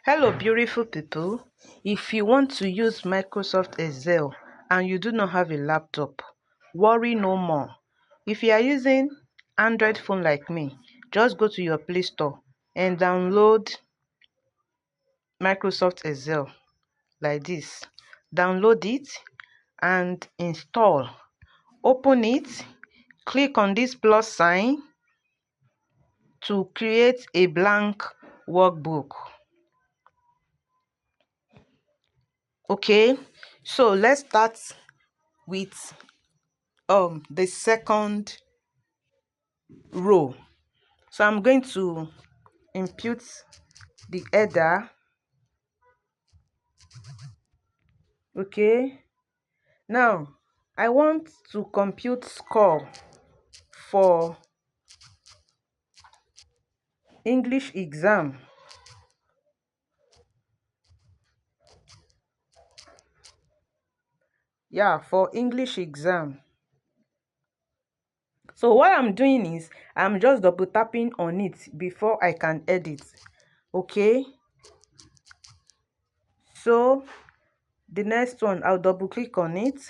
Hello beautiful people. If you want to use Microsoft Excel and you do not have a laptop, worry no more. If you are using Android phone like me, just go to your Play Store and download Microsoft Excel like this. Download it and install. Open it, click on this plus sign to create a blank workbook. Okay, so let's start with the second row. So I'm going to input the header. Okay, now I want to compute score for English exam. Yeah, for English exam. So what I'm doing is I'm just double tapping on it before I can edit. Okay, so the next one, I'll double click on it,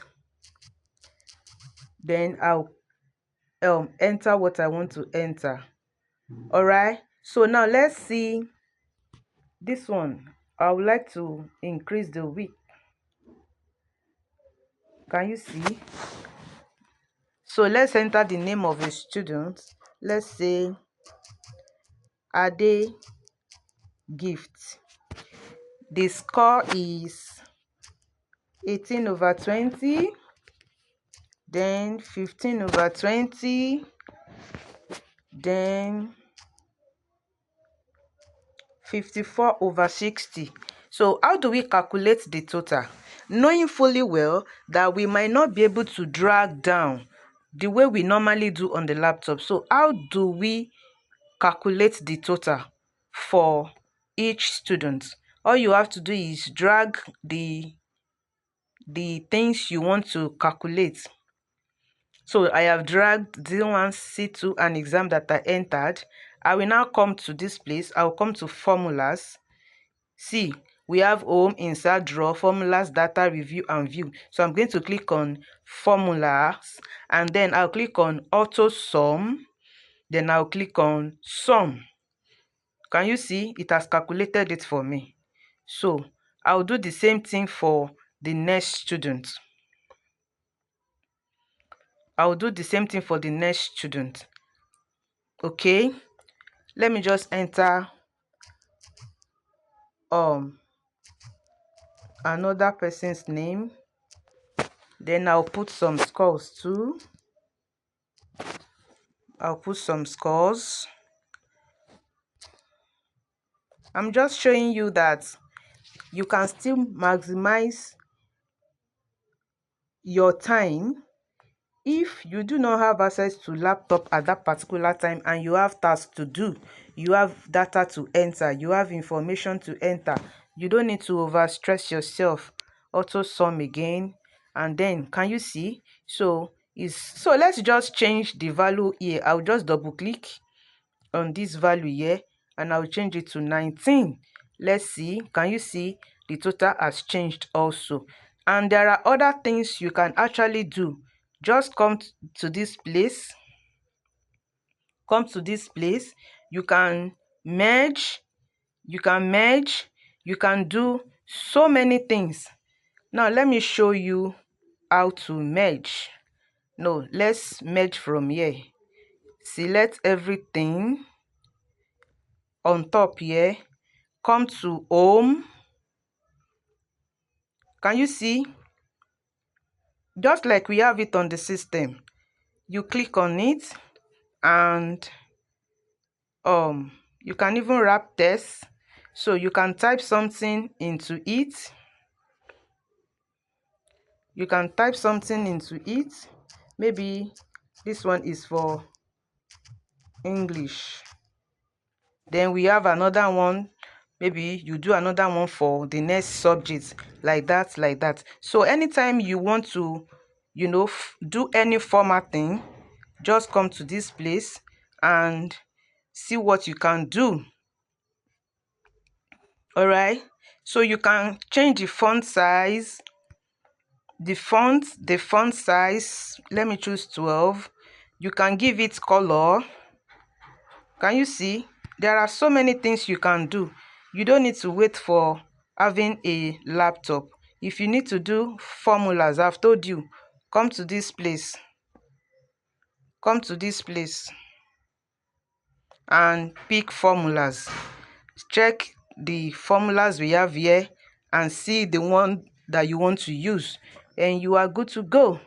then I'll enter what I want to enter. All right, so now let's see this one. I would like to increase the width. Can you see? So let's enter the name of a student. Let's say Ade Gift. The score is 18/20, then 15/20, then 54/60. So how do we calculate the total? Knowing fully well that we might not be able to drag down the way we normally do on the laptop. So how do we calculate the total for each student? All you have to do is drag the things you want to calculate. So I have dragged Z1, C2, an exam that I entered. I will now come to this place. I will come to formulas. See, we have home, insert, draw, formulas, data, review, and view. So I'm going to click on formulas, and then I'll click on auto sum. Then I'll click on sum. Can you see? It has calculated it for me. So I'll do the same thing for the next student. I'll do the same thing for the next student. Okay, let me just enter another person's name. Then I'll put some scores too. I'll put some scores. I'm just showing you that you can still maximize your time if you do not have access to laptop at that particular time and you have tasks to do, you have data to enter, you have information to enter. You don't need to overstress yourself. Auto sum again, and then can you see? So let's just change the value here. I'll just double click on this value here and I'll change it to 19. Let's see. Can you see? The total has changed also. And there are other things you can actually do. Just come to this place. Come to this place. You can merge. You can merge. You can do so many things. Now let me show you how to merge. No, let's merge from here. Select everything on top here. Come to home. Can you see? Just like we have it on the system, you click on it and you can even wrap text. So you can type something into it. You can type something into it. Maybe this one is for English. Then we have another one. Maybe you do another one for the next subject, like that, like that. So anytime you want to, do any formatting, just come to this place and see what you can do. All right, so you can change the font size. The font size, let me choose 12. You can give it color. Can you see? There are so many things you can do. You don't need to wait for having a laptop. If you need to do formulas, I've told you, come to this place. Come to this place and pick formulas. Check the formulas we have here and see the one that you want to use, and you are good to go.